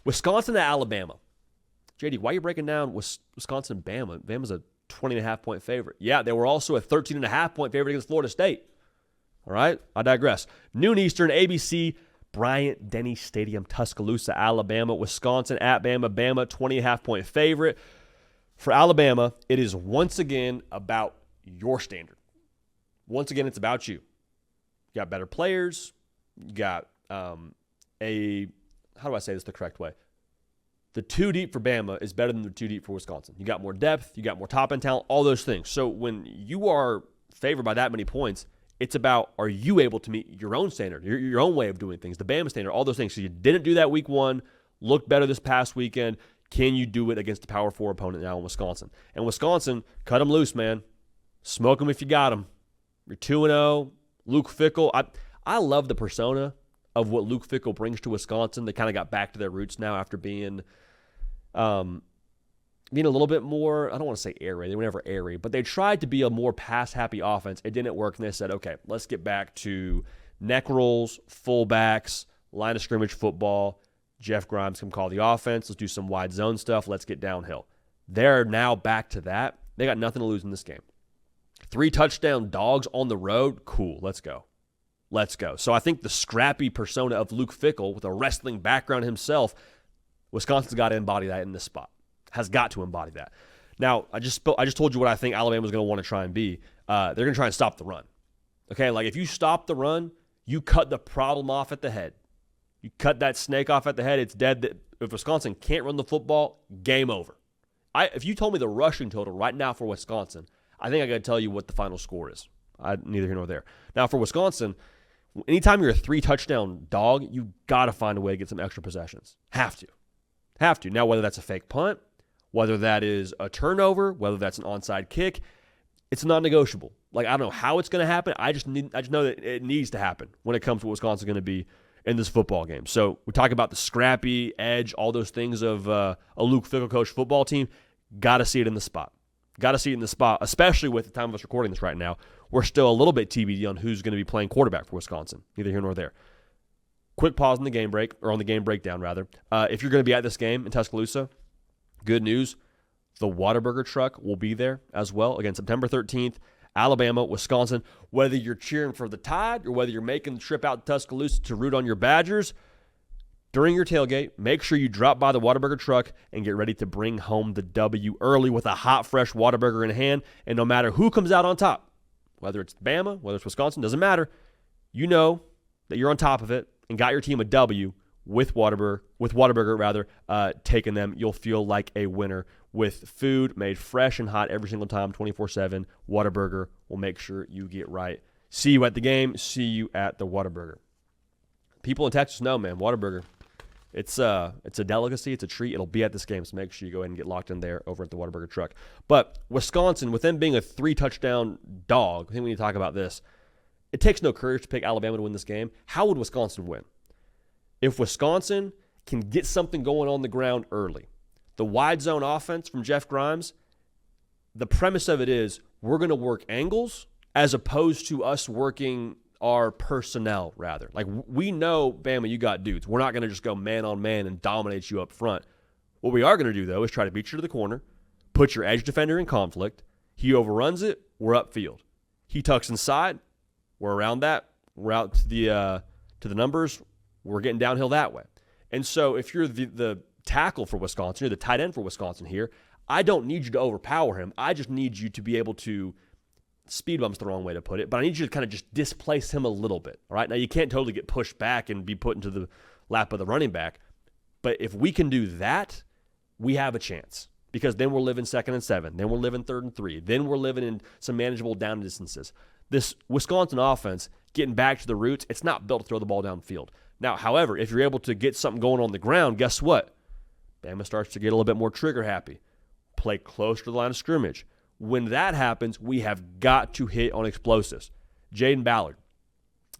Wisconsin to Alabama. JD, why are you breaking down Wisconsin and Bama? Bama's a 20.5-point favorite. Yeah, they were also a 13.5-point favorite against Florida State. All right, I digress. Noon Eastern, ABC, Bryant-Denny Stadium, Tuscaloosa, Alabama. Wisconsin at Bama. Bama, 20.5-point favorite. For Alabama, it is once again about your standard. Once again, it's about you. You got better players. You got how do I say this the correct way? The two deep for Bama is better than the two deep for Wisconsin. You got more depth. You got more top-end talent, all those things. So when you are favored by that many points, it's about, are you able to meet your own standard, your own way of doing things, the Bama standard, all those things. So you didn't do that week one, looked better this past weekend. Can you do it against a Power 4 opponent now in Wisconsin? And Wisconsin, cut them loose, man. Smoke them if you got them. You're 2-0. Luke Fickell. I love the persona of what Luke Fickell brings to Wisconsin. They kind of got back to their roots now after being a little bit more, I don't want to say airy. They were never airy, but they tried to be a more pass-happy offense. It didn't work, and they said, okay, let's get back to neck rolls, fullbacks, line of scrimmage football. Jeff Grimes can call the offense. Let's do some wide zone stuff. Let's get downhill. They're now back to that. They got nothing to lose in this game. 3 touchdown dogs on the road. Cool. Let's go. Let's go. So I think the scrappy persona of Luke Fickell with a wrestling background himself, Wisconsin's got to embody that in this spot. Has got to embody that. Now, I just told you what I think Alabama's going to want to try and be. They're going to try and stop the run. Okay, like if you stop the run, you cut the problem off at the head. You cut that snake off at the head, it's dead. If Wisconsin can't run the football, game over. If you told me the rushing total right now for Wisconsin, I think I got to tell you what the final score is. Neither here nor there. Now, for Wisconsin, anytime you're a 3-touchdown dog, you got to find a way to get some extra possessions. Have to. Now, whether that's a fake punt, whether that is a turnover, whether that's an onside kick, it's non-negotiable. Like, I don't know how it's going to happen. I just know that it needs to happen when it comes to what Wisconsin's going to be in this football game. So we talk about the scrappy edge, all those things of a Luke Fickell coach football team. Got to see it in the spot. Got to see it in the spot, especially with the time of us recording this right now. We're still a little bit TBD on who's going to be playing quarterback for Wisconsin. Neither here nor there. Quick pause on the game break, or on the game breakdown, rather. If you're going to be at this game in Tuscaloosa, good news. The Whataburger truck will be there as well. Again, September 13th, Alabama, Wisconsin. Whether you're cheering for the Tide or whether you're making the trip out to Tuscaloosa to root on your Badgers, during your tailgate, make sure you drop by the Whataburger truck and get ready to bring home the W early with a hot, fresh Whataburger in hand. And no matter who comes out on top, whether it's Bama, whether it's Wisconsin, doesn't matter. You know that you're on top of it and got your team a W with Whataburger, taking them. You'll feel like a winner with food made fresh and hot every single time, 24/7. Whataburger will make sure you get right. See you at the game. See you at the Whataburger. People in Texas know, man, Whataburger, it's a delicacy. It's a treat. It'll be at this game, so make sure you go ahead and get locked in there over at the Whataburger truck. But Wisconsin, with them being a 3-touchdown dog, I think we need to talk about this. It takes no courage to pick Alabama to win this game. How would Wisconsin win? If Wisconsin can get something going on the ground early, the wide zone offense from Jeff Grimes, the premise of it is we're going to work angles as opposed to us working our personnel, rather. Like, we know, Bama, you got dudes. We're not going to just go man-on-man and dominate you up front. What we are going to do, though, is try to beat you to the corner, put your edge defender in conflict. He overruns it, we're upfield. He tucks inside, we're around that. We're out to the numbers. We're getting downhill that way. And so if you're the tackle for Wisconsin, you're the tight end for Wisconsin here, I don't need you to overpower him. I just need you to be able to, speed bump's the wrong way to put it, but I need you to kind of just displace him a little bit. All right? Now, you can't totally get pushed back and be put into the lap of the running back, but if we can do that, we have a chance, because then we're living 2nd and 7, then we're living 3rd and 3, then we're living in some manageable down distances. This Wisconsin offense, getting back to the roots, it's not built to throw the ball downfield. Now, however, if you're able to get something going on the ground, guess what? Bama starts to get a little bit more trigger happy. Play close to the line of scrimmage. When that happens, we have got to hit on explosives. Jaden Ballard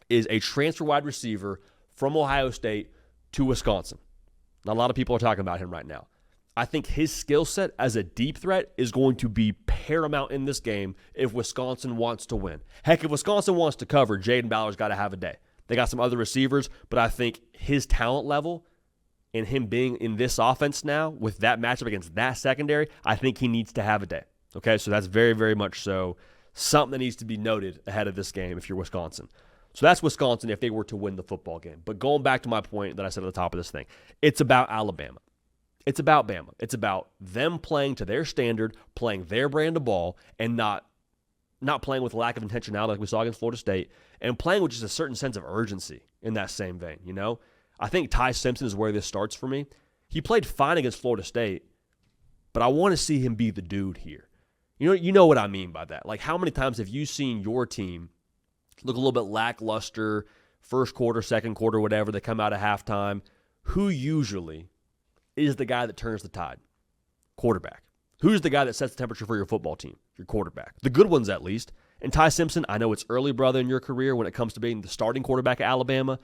is a transfer wide receiver from Ohio State to Wisconsin. Not a lot of people are talking about him right now. I think his skill set as a deep threat is going to be paramount in this game if Wisconsin wants to win. Heck, if Wisconsin wants to cover, Jaden Ballard's got to have a day. They got some other receivers, but I think his talent level and him being in this offense now with that matchup against that secondary, I think he needs to have a day. Okay, so that's very, very much so something that needs to be noted ahead of this game if you're Wisconsin. So that's Wisconsin if they were to win the football game. But going back to my point that I said at the top of this thing, it's about Alabama. It's about Bama. It's about them playing to their standard, playing their brand of ball, and not playing with lack of intentionality like we saw against Florida State, and playing with just a certain sense of urgency in that same vein, you know? I think Ty Simpson is where this starts for me. He played fine against Florida State, but I want to see him be the dude here. You know what I mean by that. Like, how many times have you seen your team look a little bit lackluster, first quarter, second quarter, whatever, they come out at halftime? Who usually is the guy that turns the tide? Quarterback. Who's the guy that sets the temperature for your football team? Your quarterback. The good ones, at least. And Ty Simpson, I know it's early, brother, in your career when it comes to being the starting quarterback at Alabama,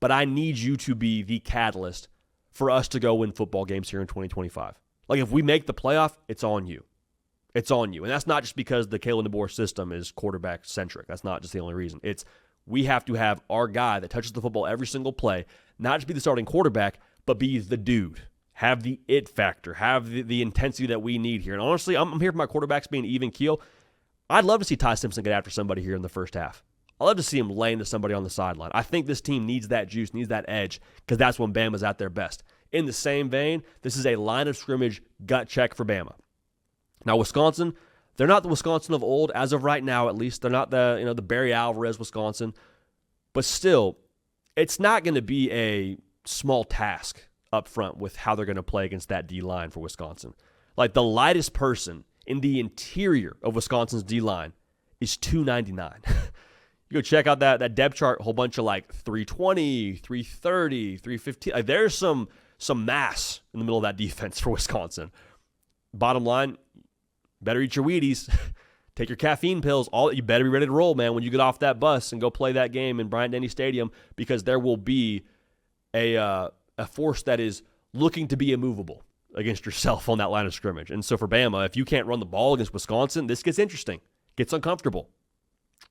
but I need you to be the catalyst for us to go win football games here in 2025. Like, if we make the playoff, it's on you. It's on you. And that's not just because the Kalen DeBoer system is quarterback-centric. That's not just the only reason. It's we have to have our guy that touches the football every single play, not just be the starting quarterback, but be the dude. Have the it factor. Have the intensity that we need here. And honestly, I'm here for my quarterbacks being even keel. I'd love to see Ty Simpson get after somebody here in the first half. I'd love to see him lay into somebody on the sideline. I think this team needs that juice, needs that edge, because that's when Bama's at their best. In the same vein, this is a line of scrimmage gut check for Bama. Now, Wisconsin, they're not the Wisconsin of old, as of right now at least. They're not the Barry Alvarez Wisconsin. But still, it's not going to be a small task up front with how they're going to play against that D-line for Wisconsin. Like, the lightest person in the interior of Wisconsin's D-line is 299. You go check out that depth chart, a whole bunch of like 320, 330, 315. Like, there's some mass in the middle of that defense for Wisconsin. Bottom line, better eat your Wheaties, take your caffeine pills. You better be ready to roll, man, when you get off that bus and go play that game in Bryant-Denny Stadium, because there will be a force that is looking to be immovable against yourself on that line of scrimmage. And so for Bama, if you can't run the ball against Wisconsin, this gets interesting, gets uncomfortable.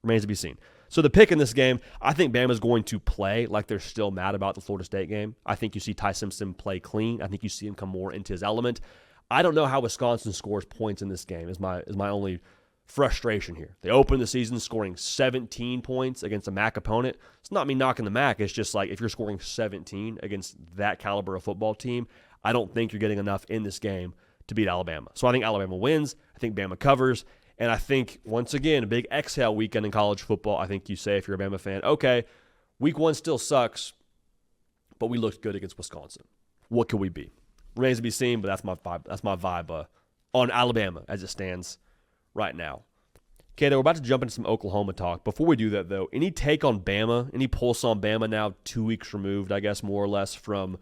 Remains to be seen. So the pick in this game, I think Bama's going to play like they're still mad about the Florida State game. I think you see Ty Simpson play clean. I think you see him come more into his element. I don't know how Wisconsin scores points in this game is my only frustration here. They opened the season scoring 17 points against a MAC opponent. It's not me knocking the MAC. It's just like if you're scoring 17 against that caliber of football team, I don't think you're getting enough in this game to beat Alabama. So I think Alabama wins. I think Bama covers. And I think, once again, a big exhale weekend in college football. I think you say, if you're a Bama fan, okay, week one still sucks, but we looked good against Wisconsin. What could we be? Remains to be seen, but that's my vibe. That's my vibe on Alabama as it stands right now. Okay, we're about to jump into some Oklahoma talk. Before we do that, though, any take on Bama? Any pulse on Bama now 2 weeks removed, I guess, more or less, from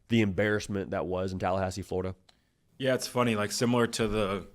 the embarrassment that was in Tallahassee, Florida? Yeah, it's funny. Like, similar to the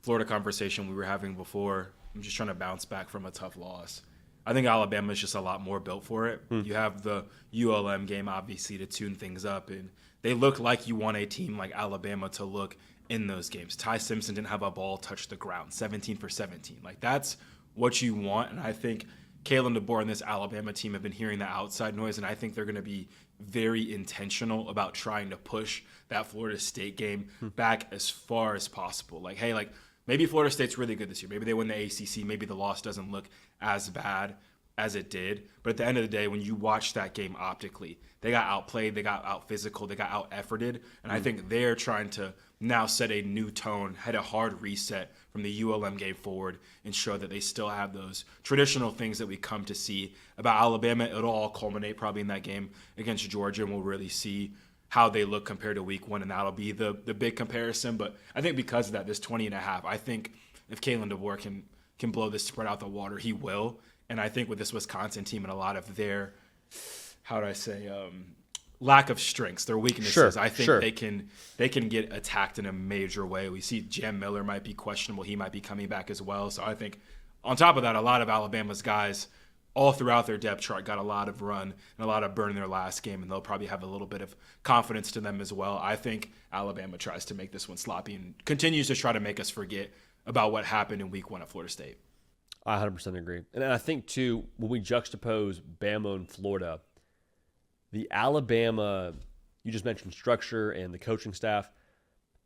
Florida conversation we were having before, I'm just trying to bounce back from a tough loss. I think Alabama is just a lot more built for it. You have the ULM game, obviously, to tune things up, and they look like you want a team like Alabama to look in those games. Ty Simpson didn't have a ball touch the ground, 17 for 17. Like, that's what you want, and I think Kalen DeBoer and this Alabama team have been hearing the outside noise, and I think they're going to be very intentional about trying to push that Florida State game back as far as possible. Like, hey, like, maybe Florida State's really good this year. Maybe they win the ACC. Maybe the loss doesn't look as bad as it did. But at the end of the day, when you watch that game optically, they got outplayed, they got out-physical, they got out-efforted. And I think they're trying to now set a new tone, had a hard reset from the ULM game forward, and show that they still have those traditional things that we come to see about Alabama. It'll all culminate probably in that game against Georgia, and we'll really see how they look compared to week one, and that'll be the big comparison. But I think because of that, this 20.5, I think if Kalen DeBoer can blow this spread out the water, he will. And I think with this Wisconsin team and a lot of their, lack of strengths, their weaknesses, I think they can get attacked in a major way. We see Jam Miller might be questionable. He might be coming back as well. So I think on top of that, a lot of Alabama's guys all throughout their depth chart got a lot of run and a lot of burn in their last game, and they'll probably have a little bit of confidence to them as well. I think Alabama tries to make this one sloppy and continues to try to make us forget about what happened in week one at Florida State. I 100% agree. And I think, too, when we juxtapose Bama and Florida, the Alabama, You just mentioned structure and the coaching staff.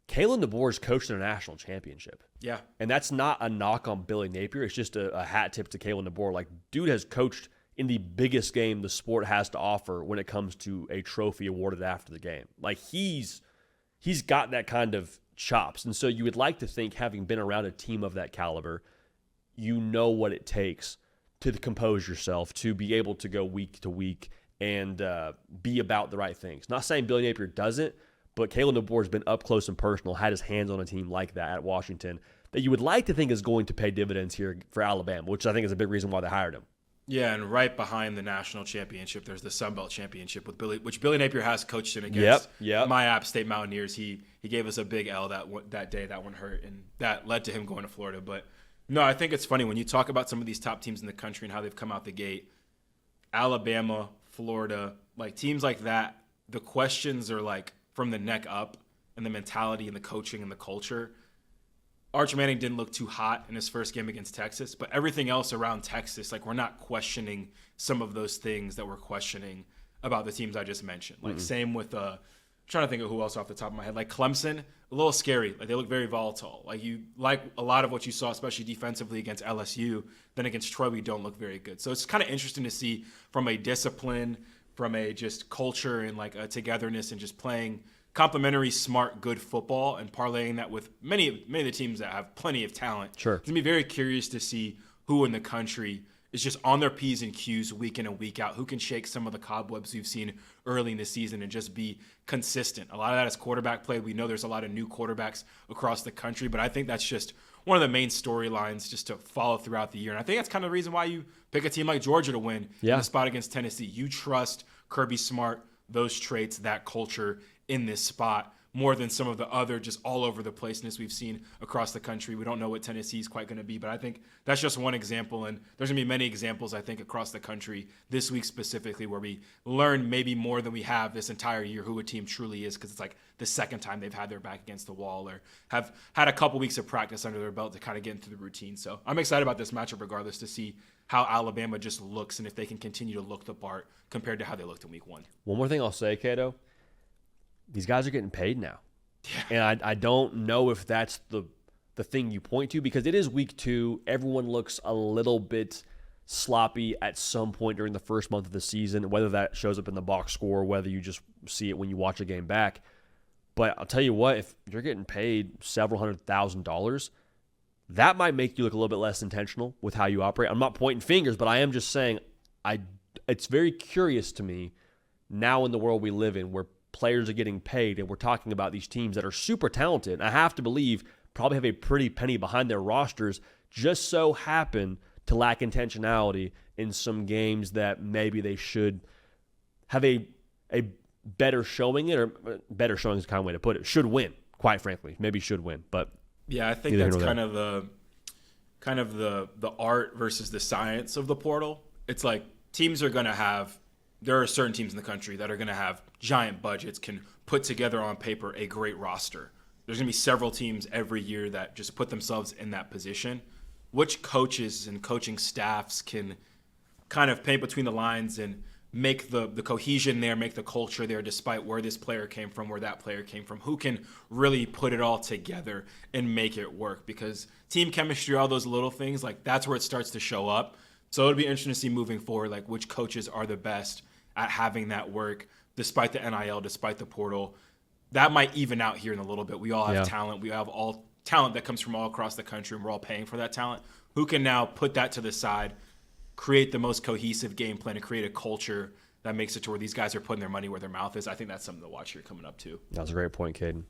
Kalen DeBoer's coached in a national championship. Yeah. And that's not a knock on Billy Napier. It's just a hat tip to Kalen DeBoer. Like, dude has coached in the biggest game the sport has to offer when it comes to a trophy awarded after the game. Like, he's got that kind of chops. And so you would like to think, having been around a team of that caliber, you know what it takes to compose yourself, to be able to go week to week and be about the right things. Not saying Billy Napier doesn't, but Kalen DeBoer has been up close and personal, had his hands on a team like that at Washington that you would like to think is going to pay dividends here for Alabama, which I think is a big reason why they hired him. Yeah, and right behind the national championship, there's the Sun Belt championship which Billy Napier has coached in against my App State Mountaineers. He gave us a big L that day. That one hurt, and that led to him going to Florida. But no, I think it's funny when you talk about some of these top teams in the country and how they've come out the gate. Alabama, Florida, like teams like that, the questions are like from the neck up, and the mentality and the coaching and the culture. Arch Manning didn't look too hot in his first game against Texas, but everything else around Texas, like we're not questioning some of those things that we're questioning about the teams I just mentioned. Like same with, I'm trying to think of who else off the top of my head. Like Clemson, a little scary. Like they look very volatile. Like you like a lot of what you saw, especially defensively against LSU. Then against Troy, we don't look very good. So it's kind of interesting to see from a discipline, from a just culture and like a togetherness and just playing complementary, smart, good football and parlaying that with many of the teams that have plenty of talent. Sure. It's going to be very curious to see who in the country is just on their P's and Q's week in and week out, who can shake some of the cobwebs we've seen early in the season and just be consistent. A lot of that is quarterback play. We know there's a lot of new quarterbacks across the country, but I think that's just one of the main storylines just to follow throughout the year. And I think that's kind of the reason why you pick a team like Georgia to win in the spot against Tennessee. You trust Kirby Smart, those traits, that culture in this spot more than some of the other just all over the placeness we've seen across the country. We don't know what Tennessee is quite going to be, but I think that's just one example. And there's going to be many examples, I think, across the country this week specifically where we learn maybe more than we have this entire year who a team truly is, because it's like the second time they've had their back against the wall or have had a couple weeks of practice under their belt to kind of get into the routine. So I'm excited about this matchup regardless to see how Alabama just looks and if they can continue to look the part compared to how they looked in week one. One more thing I'll say, Cato. These guys are getting paid now. Yeah. And I don't know if that's the thing you point to, because it is week 2. Everyone looks a little bit sloppy at some point during the first month of the season, whether that shows up in the box score, whether you just see it when you watch a game back. But I'll tell you what, if you're getting paid several $100,000, that might make you look a little bit less intentional with how you operate. I'm not pointing fingers, but I am just saying it's very curious to me now in the world we live in where players are getting paid, and we're talking about these teams that are super talented. I have to believe probably have a pretty penny behind their rosters, just so happen to lack intentionality in some games that maybe they should have a better showing it, or better showing is the kind of way to put it. Should win, quite frankly. Maybe should win, but yeah, I think that's kind of the art versus the science of the portal. It's like teams are going to have. There are certain teams in the country that are going to have giant budgets, can put together on paper a great roster. There's going to be several teams every year that just put themselves in that position. Which coaches and coaching staffs can kind of paint between the lines and make the cohesion there, make the culture there, despite where this player came from, where that player came from? Who can really put it all together and make it work? Because team chemistry, all those little things, like that's where it starts to show up. So it'll be interesting to see moving forward, like which coaches are the best at having that work, despite the NIL, despite the portal. That might even out here in a little bit. We all have talent. We have all talent that comes from all across the country, and we're all paying for that talent. Who can now put that to the side, create the most cohesive game plan, and create a culture that makes it to where these guys are putting their money where their mouth is? I think that's something to watch here coming up too. That was a great point, Caden.